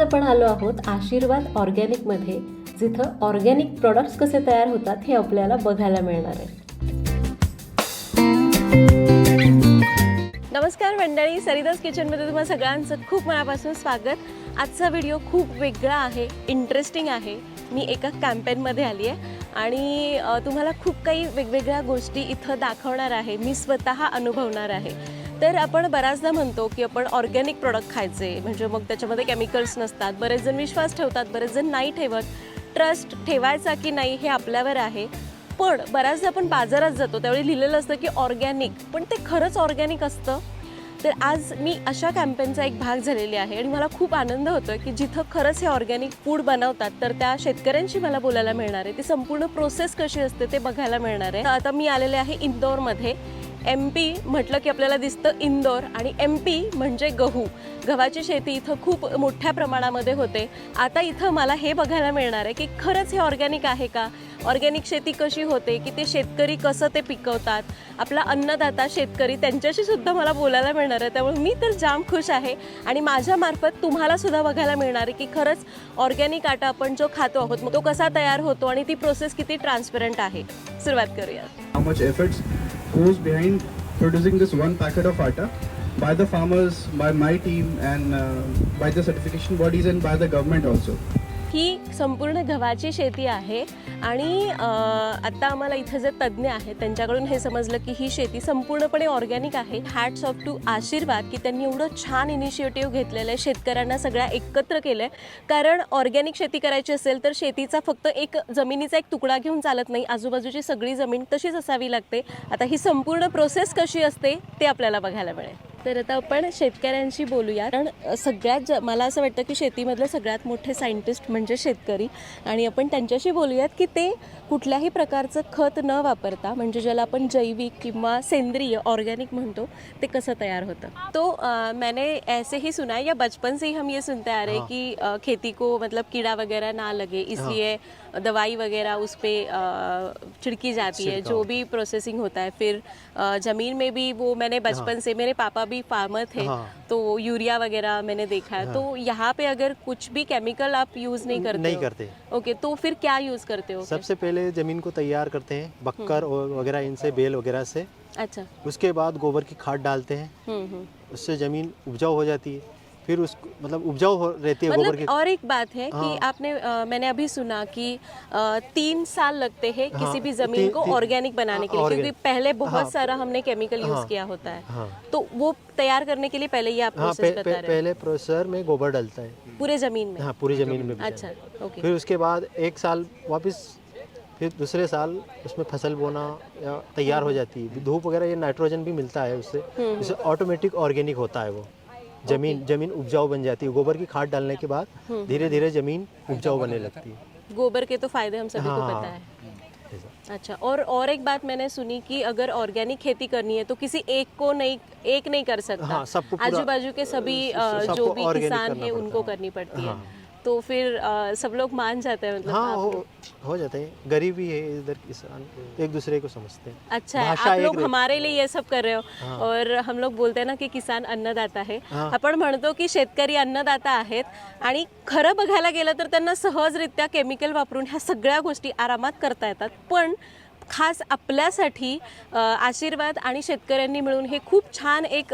आपण आलो आहोत आशीर्वाद ऑर्गॅनिकमध्ये, जिथं ऑर्गॅनिक प्रोडक्ट्स कसे तयार होतात हे आपल्याला बघायला मिळणार आहे. नमस्कार मंडळी, सरिताज किचनमध्ये तुम्हा सगळ्यांचं खूप मनापासून स्वागत. आजचा व्हिडिओ खूप वेगळा आहे, इंटरेस्टिंग आहे. मी एका कॅम्पेनमध्ये आली आहे आणि तुम्हाला खूप काही वेगवेगळ्या गोष्टी इथं दाखवणार आहे. मी स्वतः अनुभवणार आहे. तर आपण बऱ्याचदा म्हणतो की आपण ऑर्गॅनिक प्रोडक्ट खायचे, म्हणजे मग त्याच्यामध्ये केमिकल्स नसतात. बरेच जण विश्वास ठेवतात, बरेच जण नाही ठेवत. ट्रस्ट ठेवायचा की नाही हे आपल्यावर आहे. पण बऱ्याचदा आपण बाजारात जातो त्यावेळी लिहिलेलं असतं की ऑर्गॅनिक, पण ते खरंच ऑर्गॅनिक असतं? तर आज मी अशा कॅम्पेनचा एक भाग झालेली आहे आणि मला खूप आनंद होतो की जिथं खरंच हे ऑर्गॅनिक फूड बनवतात तर त्या शेतकऱ्यांशी मला बोलायला मिळणार आहे. ती संपूर्ण प्रोसेस कशी असते ते बघायला मिळणार आहे. आता मी आलेले आहे इंदोरमध्ये. MP म्हटलं की आपल्याला दिसतं इंदोर, आणि MP म्हणजे गहू. गव्हाची शेती इथं खूप मोठ्या प्रमाणामध्ये होते. आता इथं मला हे बघायला मिळणार आहे की खरंच हे ऑर्गॅनिक आहे का, ऑर्गॅनिक शेती कशी होते, की ते शेतकरी कसं ते पिकवतात, आपला अन्नदाता शेतकरी त्यांच्याशी सुद्धा मला बोलायला मिळणार आहे. त्यामुळे मी तर जाम खुश आहे आणि माझ्यामार्फत तुम्हाला सुद्धा बघायला मिळणार आहे की खरंच ऑर्गॅनिक आटा आपण जो खातो आहोत मग तो कसा तयार होतो आणि ती प्रोसेस किती ट्रान्सपरंट आहे. सुरुवात करूया. How much efforts goes behind producing this one packet of atta by the farmers, by my team, and by the certification bodies and by the government also. ही संपूर्ण गव्हाची शेती आहे आणि आता आम्हाला इथे जे तज्ज्ञ आहेत त्यांच्याकडून हे समजलं की ही शेती संपूर्णपणे ऑर्गॅनिक आहे. हॅट्स ऑफ टू आशीर्वाद की त्यांनी एवढं छान इनिशिएटिव्ह घेतलेलं आहे, शेतकऱ्यांना सगळ्या एकत्र केलं आहे. कारण ऑर्गॅनिक शेती करायची असेल तर शेतीचा फक्त एक जमिनीचा एक तुकडा घेऊन चालत नाही, आजूबाजूची सगळी जमीन तशीच असावी लागते. आता ही संपूर्ण प्रोसेस कशी असते ते आपल्याला बघायला मिळेल. तर आता आपण शेतकऱ्यांशी बोलूया. कारण मला असं वाटतं की शेतीमधले सगळ्यात मोठे सायंटिस्ट म्हणजे शेतकरी, आणि आपण त्यांच्याशी बोलूयात की ते कुठल्याही प्रकारचं खत न वापरता, म्हणजे ज्याला आपण जैविक किंवा सेंद्रिय ऑर्गॅनिक म्हणतो, ते कसं तयार होतं. तो मैंने ऐसे ही सुना है या बचपन से ही हम ये सुनते आ रहे हैं कि खेती को मतलब कीड़ा वगैरह ना लगे, इसलिए दवाई वगैरह उस पर छिड़की जाती है, जो भी प्रोसेसिंग होता है. फिर ज़मीन में भी वो मैंने बचपन से, मेरे पापा भी फार्मर थे, तो यूरिया वगैरह मैंने देखा है. तो यहाँ पे अगर कुछ भी केमिकल आप यूज़ नहीं करते? ओके, तो फिर क्या यूज़ करते हो? सबसे पहले ज़मीन को तैयार करते हैं बक्कर और वगैरह इनसे, बेल वगैरह से. अच्छा. उसके बाद गोबर की खाद डालते हैं. उससे ज़मीन उपजाऊ हो जाती है. फिर उसको मतलब उपजाऊ रहती है गोबर की. और एक बात है कि आपने मैंने अभी सुना कि 3 साल लगते हैं किसी भी जमीन को ऑर्गेनिक बनाने के लिए, क्योंकि पहले बहुत सारा हमने केमिकल यूज किया होता है. तो वो तैयार करने के लिए पहले ये आप प्रोसेस बता रहे हैं. पहले प्रोसेसर में गोबर डालता है पूरे जमीन में. हाँ, पूरी जमीन में. अच्छा, ओके. फिर उसके बाद 1 साल वापस, फिर दूसरे साल उसमें फसल बोना या तैयार हो जाती है. धूप वगैरह, ये नाइट्रोजन भी मिलता है उससे ऑटोमेटिक ऑर्गेनिक होता है. वो जमीन उपजाऊ बन जाती है. गोबर की खाद डालने के बाद धीरे धीरे जमीन उपजाऊ बनने लगती है. गोबर के तो फायदे हम सभी को पता है. अच्छा. और एक बात मैंने सुनी कि अगर ऑर्गेनिक खेती करनी है तो किसी एक नहीं कर सकता, आजू बाजू के सभी जो भी किसान है उनको करनी पड़ती है. तो फिर सब लोग मान जाते हैं, मतलब हाँ, हो जाते हैं. गरीबी है इधर, किसान एक दूसरे को समझते हैं. अच्छा है, आप लोग हमारे लिए ये सब कर रहे हो. और हम लोग बोलते हैं ना की किसान अन्नदाता आहे. आपण म्हणतो की शेतकरी अन्नदाता आहेत आणि खरं बघायला गेलं तर त्यांना सहजरित्या केमिकल वापरून ह्या सगळ्या गोष्टी आरामात करता येतात. पण खास आपल्यासाठी आशीर्वाद आणि शेतकऱ्यांनी मिळून हे खूप छान एक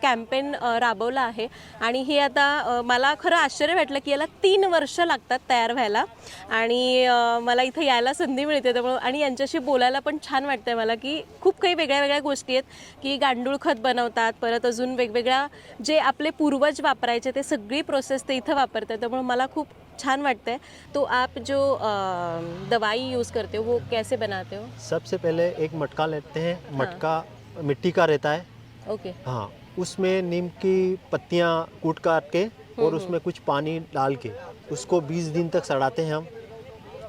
कॅम्पेन राबवलं आहे. आणि हे आता मला खरं आश्चर्य वाटलं की याला 3 वर्ष लागतात तयार व्हायला, आणि मला इथं यायला संधी मिळते त्यामुळे, आणि यांच्याशी बोलायला पण छान वाटतंय मला की खूप काही वेगळ्या वेगळ्या गोष्टी आहेत की गांडूळ खत बनवतात, परत अजून वेगवेगळ्या जे आपले पूर्वज वापरायचे ते सगळी प्रोसेस ते इथं वापरतात. त्यामुळे मला खूप छान वाटता है. तो आप जो दवाई यूज़ करते हो वो कैसे बनाते हो? सबसे पहले एक मटका लेते हैं. मटका मिट्टी का रहता है. ओके. हाँ, उसमें नीम की पत्तियाँ कूट काट के और उसमें कुछ पानी डाल के उसको 20 दिन तक सड़ाते हैं हम.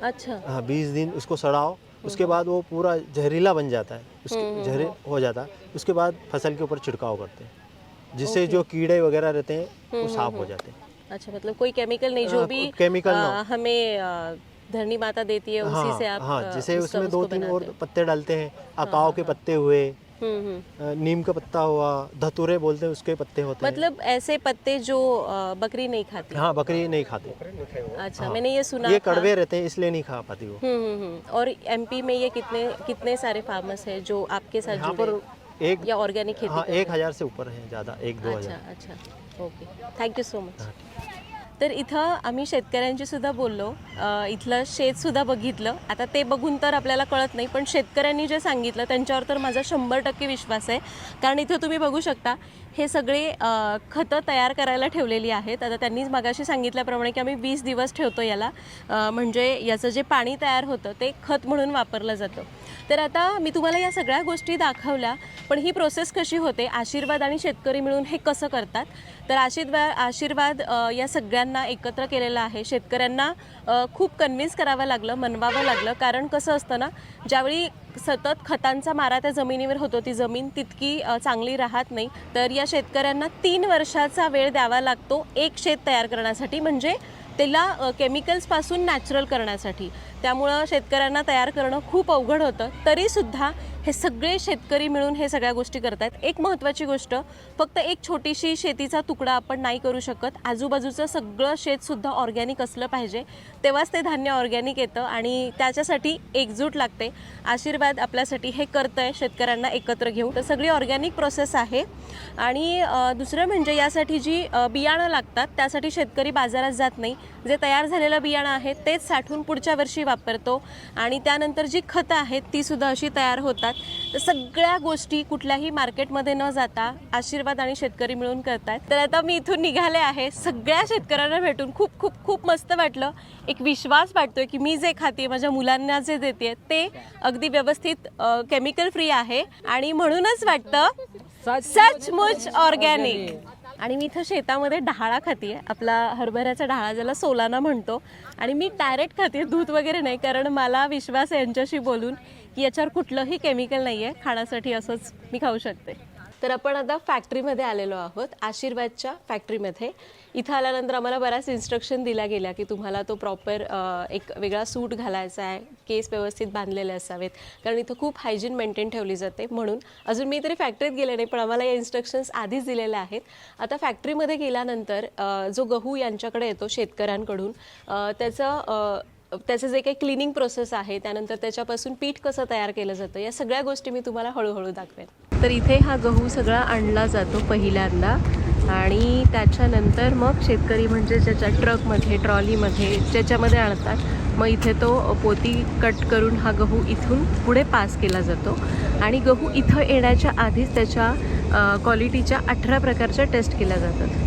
अच्छा. हाँ, 20 दिन उसको सड़ाओ. उसके बाद वो पूरा जहरीला बन जाता है, उसके जहर हो जाता है. उसके बाद फसल के ऊपर छिड़काव करते हैं, जिससे जो कीड़े वगैरह रहते हैं वो साफ हो जाते हैं. अच्छा, मतलब कोई केमिकल नहीं, जो भी केमिकल हमें धरनी माता देती है उसी से आप. हाँ, जैसे उसमें 2-3 और पत्ते डालते हैं. अकाव के पत्ते हुए, नीम का पत्ता हुआ, धतूरे बोलते हैं उसके पत्ते होते हैं। मतलब ऐसे पत्ते जो बकरी नहीं खाती। हाँ, बकरी नहीं खाती। अच्छा, हाँ। मैंने ये सुना ये था। कड़वे रहते हैं इसलिए नहीं खा पाती वो। और एमपी में ये कितने कितने सारे फार्मर्स हैं जो आपके साथ यहाँ जुड़े पर हैं एक या ऑर्गेनिक खेती हाँ करते हैं? 1000 से ऊपर है, ज़्यादा 1-2 अच्छा हज़ार। अच्छा, ओके, थँक्यू सो मच. हाँ, तर इथं आम्ही शेतकऱ्यांशी सुद्धा बोललो, इथलं शेतसुद्धा बघितलं. आता ते बघून तर आपल्याला कळत नाही, पण शेतकऱ्यांनी जे सांगितलं त्यांच्यावर तर माझा 100% विश्वास आहे. कारण इथं तुम्ही बघू शकता हे सगळे खतं तयार करायला ठेवलेली आहेत. आता त्यांनीच मगाशी सांगितल्याप्रमाणे की आम्ही 20 दिवस ठेवतो याला, म्हणजे याचं जे पाणी तयार होतं ते खत म्हणून वापरलं जातं. तर आता मी तुम्हाला या सगळ्या गोष्टी दाखवल्या, पण ही प्रोसेस कशी होते, आशीर्वाद आणि शेतकरी मिळून हे कसं करतात. तर आशीर्वाद या सगळ्यांना एकत्र केलेला आहे. शेतकऱ्यांना खूप कन्व्हिन्स करावं लागलं, मनवावं लागलं. कारण कसं असतं ना, ज्यावेळी सतत खतांचा मारा त्या जमिनीवर होतो, ती जमीन तितकी चांगली राहत नाही. तर या शेतकऱ्यांना 3 वर्षाचा वेळ द्यावा लागतो एक शेत तयार करण्यासाठी, म्हणजे त्याला केमिकल्सपासून नॅचरल करण्यासाठी. त्यामुळं शेतकऱ्यांना तयार करणं खूप अवघड होतं. तरीसुद्धा हे सगळे शेतकरी मिळून हे सगळ्या गोष्टी करत आहेत. एक महत्त्वाची गोष्ट, फक्त एक छोटीशी शेतीचा तुकडा आपण नाही करू शकत. आजूबाजूचं सगळं शेतसुद्धा ऑर्गॅनिक असलं पाहिजे, तेव्हाच ते धान्य ऑर्गॅनिक येतं आणि त्याच्यासाठी एकजूट लागते. आशीर्वाद आपल्यासाठी हे करतं आहे, शेतकऱ्यांना एकत्र घेऊन. तर सगळी ऑर्गॅनिक प्रोसेस आहे. आणि दुसरं म्हणजे यासाठी जी बियाणं लागतात त्यासाठी शेतकरी बाजारात जात नाही. जे तयार झालेलं बियाणं आहे तेच साठवून पुढच्या वर्षी वापरतो आणि त्यानंतर जी खतं आहेत तीसुद्धा अशी तयार होतात. तर सगळ्या गोष्टी कुठल्याही मार्केटमध्ये न जाता आशीर्वाद आणि शेतकरी मिळून करतात. तर आता मी इथून निघाले आहे. सगळ्या शेतकऱ्यांना भेटून खूप खूप खूप मस्त वाटलं. एक विश्वास वाटतोय की मी जे खाते, माझ्या मुलांना जे देते ते अगदी व्यवस्थित केमिकल फ्री आहे आणि म्हणूनच वाटतं सचमुच ऑर्गॅनिक. आणि मी इथं शेतामध्ये डहाळा खाते, आपला हरभऱ्याचा डहाळा ज्याला सोलाना म्हणतो. आणि मी डायरेक्ट खाते, दूध वगैरे नाही, कारण मला विश्वास आहे यांच्याशी बोलून की याच्यावर कुठलंही केमिकल नाही आहे. खाण्यासाठी असंच मी खाऊ शकते. तर आपण आता फॅक्टरीमध्ये आलेलो आहोत, आशीर्वादच्या फॅक्टरीमध्ये. इथं आल्यानंतर आम्हाला बऱ्याच इन्स्ट्रक्शन दिल्या गेल्या की तुम्हाला तो प्रॉपर एक वेगळा सूट घालायचा आहे, केस व्यवस्थित बांधलेले असावेत, कारण इथं खूप हायजीन मेंटेन ठेवली जाते. म्हणून अजून मी तरी फॅक्टरीत गेले नाही, पण आम्हाला या इन्स्ट्रक्शन्स आधीच दिलेल्या आहेत. आता फॅक्टरीमध्ये गेल्यानंतर जो गहू यांच्याकडे येतो शेतकऱ्यांकडून, त्याचं जे काही क्लिनिंग प्रोसेस आहे, त्यानंतर त्याच्यापासून पीठ कसं तयार केलं जातं, या सगळ्या गोष्टी मी तुम्हाला हळूहळू दाखवेन. तर इथे हा गहू सगळा आणला जातो पहिल्यांदा आणि त्याच्यानंतर मग शेतकरी म्हणजे ज्याच्या ट्रकमध्ये, ट्रॉलीमध्ये, ज्याच्यामध्ये आणतात, मग इथे तो पोती कट करून हा गहू इथून पुढे पास केला जातो. आणि गहू इथं येण्याच्या आधीच त्याच्या क्वालिटीच्या 18 प्रकारच्या टेस्ट केल्या जातात.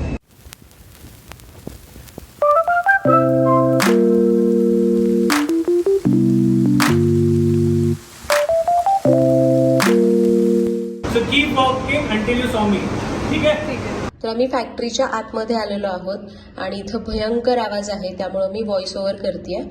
keep walking until you saw me. ठीक आहे. तर आम्ही फॅक्टरीच्या आतमध्ये आलेलो आहोत आणि इथं भयंकर आवाज आहे, त्यामुळं मी व्हॉइस ओव्हर करते.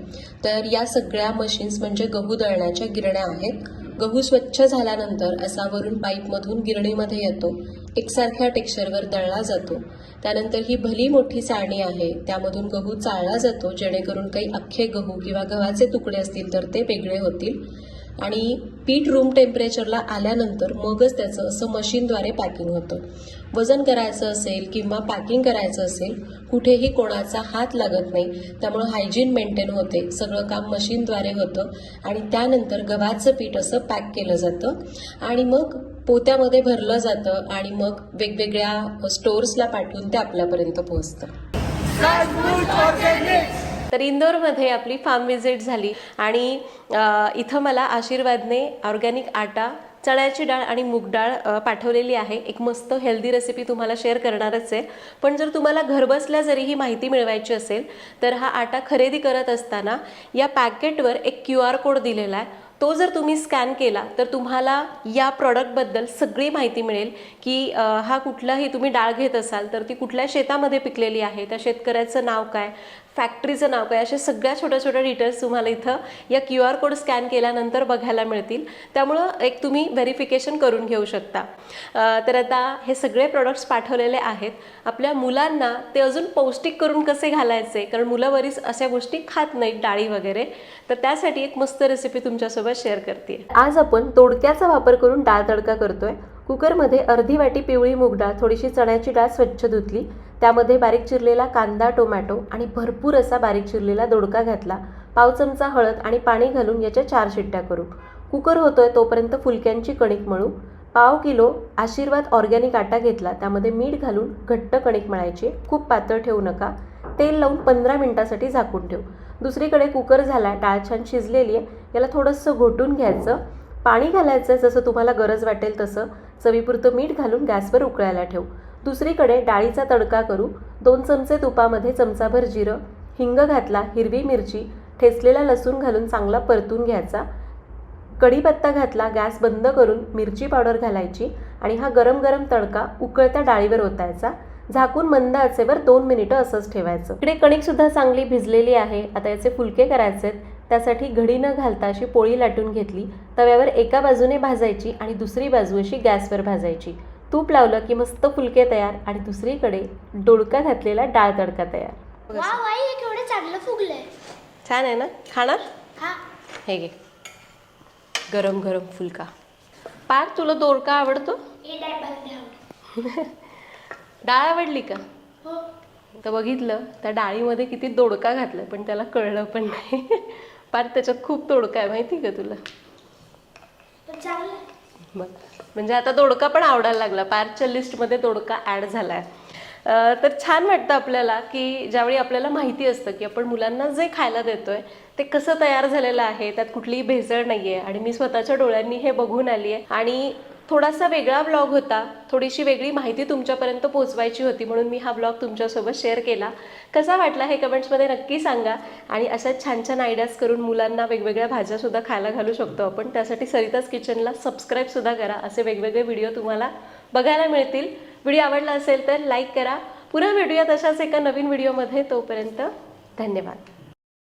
तर या सगळ्या मशीन्स म्हणजे गहू दळण्याच्या गिरण्या आहेत. गहू स्वच्छ झाल्यानंतर असा वरून पाईपमधून गिरणीमध्ये येतो, एकसारख्या टेक्स्चरवर दळला जातो. त्यानंतर ही भली मोठी चाळणी आहे, त्यामधून गहू चाळला जातो, जेणेकरून काही अख्खे गहू किंवा गव्हाचे तुकडे असतील तर ते वेगळे होतील. आणि पीठ रूम टेम्परेचरला आल्यानंतर मगच त्याचं असं मशीनद्वारे पॅकिंग होतं. वजन करायचं असेल किंवा पॅकिंग करायचं असेल, कुठेही कोणाचा हात लागत नाही, त्यामुळं हायजीन मेंटेन होते. सगळं काम मशीनद्वारे होतं आणि त्यानंतर गव्हाचं पीठ असं पॅक केलं जातं आणि मग पोत्यामध्ये भरलं जातं आणि मग वेगवेगळ्या स्टोर्सला पाठवून ते आपल्यापर्यंत पोहोचतं. तर इंदोरमध्ये आपली फार्म व्हिजिट झाली आणि इथं मला आशीर्वादने ऑर्गॅनिक आटा, चण्याची डाळ आणि मूग डाळ पाठवलेली आहे. एक मस्त हेल्दी रेसिपी तुम्हाला शेअर करणारच आहे. पण जर तुम्हाला घरबसल्या जरी ही माहिती मिळवायची असेल तर हा आटा खरेदी करत असताना या पॅकेटवर एक QR कोड दिलेला आहे. तो जर तुम्ही स्कॅन केला तर तुम्हाला या प्रॉडक्टबद्दल सगळी माहिती मिळेल की हा कुठलाही तुम्ही डाळ घेत असाल तर ती कुठल्या शेतामध्ये पिकलेली आहे, त्या शेतकऱ्याचं नाव काय, फॅक्टरीचं नाव काय, अशा सगळ्या छोट्या छोट्या डिटेल्स तुम्हाला इथं या QR कोड स्कॅन केल्यानंतर बघायला मिळतील. त्यामुळं एक तुम्ही व्हेरिफिकेशन करून घेऊ शकता. तर आता हे सगळे प्रोडक्ट्स पाठवलेले आहेत. आपल्या मुलांना ते अजून पौष्टिक करून कसे घालायचे, कारण मुलं बरीच अशा गोष्टी खात नाहीत, डाळी वगैरे, तर त्यासाठी एक मस्त रेसिपी तुमच्यासोबत शेअर करते. आज आपण दोडक्याचा वापर करून डाळ तडका करतोय. कुकरमध्ये अर्धी वाटी पिवळी मूग डाळ, थोडीशी चण्याची डाळ स्वच्छ धुतली, त्यामध्ये बारीक चिरलेला कांदा, टोमॅटो आणि भरपूर असा बारीक चिरलेला दोडका घातला. पाव चमचा हळद आणि पाणी घालून याच्या 4 शिट्ट्या करू. कुकर होतोय तोपर्यंत फुलक्यांची कणिक मळू. पाव किलो आशीर्वाद ऑर्गॅनिक आटा घेतला, त्यामध्ये मीठ घालून घट्ट कणिक मळायची. खूप पातळ ठेवू नका. तेल लावून 15 मिनिटासाठी झाकून ठेवू. दुसरीकडे कुकर झाला, डाळ छान शिजलेली आहे. याला थोडंसं घोटून घ्यायचं. पाणी घालायचं जसं तुम्हाला गरज वाटेल तसं. चवीपुरतं मीठ घालून गॅसवर उकळायला ठेवू. दुसरीकडे डाळीचा तडका करू. 2 चमचे तुपामध्ये चमचाभर जिरं, हिंग घातला, हिरवी मिरची, ठेचलेला लसूण घालून चांगला परतून घ्यायचा. कढीपत्ता घातला, गॅस बंद करून मिरची पावडर घालायची आणि हा गरम गरम तडका उकळत्या डाळीवर ओतायचा. झाकून मंद आचेवर 2 मिनिटं असंच ठेवायचं. इकडे कणिकसुद्धा चांगली भिजलेली आहे. आता याचे फुलके करायचे आहेत. त्यासाठी घडी न घालता अशी पोळी लाटून घेतली. तव्यावर एका बाजूने भाजायची आणि दुसरी बाजू अशी गॅसवर भाजायची. तूप लावलं की मस्त फुलके तयार आणि दुसरीकडे दोडका घातलेला डाळ तडका तयार. वा वाई हे केवढं चांगलं फुगलंय. छान आहे ना? खाणार? हा हे घे, गरम गरम फुलका. पार, तुला दोडका आवडतो? हे डाळ भात घ्या. डाळ आवडली का? हो तर बघितलं, त्या डाळीमध्ये किती दोडका घातलं पण त्याला कळलं पण नाही. पार, त्याच्यात खूप दोडका आहे, माहिती का तुला? पण चांगलं. बघ, म्हणजे आता दोडका पण आवडायला लागला. पारच्या लिस्टमध्ये दोडका ॲड झाला आहे. तर छान वाटतं आपल्याला की ज्यावेळी आपल्याला माहिती असतं की आपण मुलांना जे खायला देतोय ते कसं तयार झालेलं आहे, त्यात कुठलीही भेसळ नाही आहे. आणि मी स्वतःच्या डोळ्यांनी हे बघून आली आहे. आणि थोडासा वेगळा ब्लॉग होता, थोडीशी वेगळी माहिती तुमच्यापर्यंत पोहोचवायची होती, म्हणून मी हा ब्लॉग तुमच्यासोबत शेअर केला. कसा वाटला हे कमेंट्समध्ये नक्की सांगा. आणि अशा छान छान आयडियाज करून मुलांना वेगवेगळ्या भाज्यासुद्धा खायला घालू शकतो आपण. त्यासाठी सरिताज किचनला सबस्क्राईबसुद्धा करा. असे वेगवेगळे व्हिडिओ तुम्हाला बघायला मिळतील. व्हिडिओ आवडला असेल तर लाईक करा. पुन्हा भेटूया तशाच एका नवीन व्हिडिओमध्ये. तोपर्यंत धन्यवाद.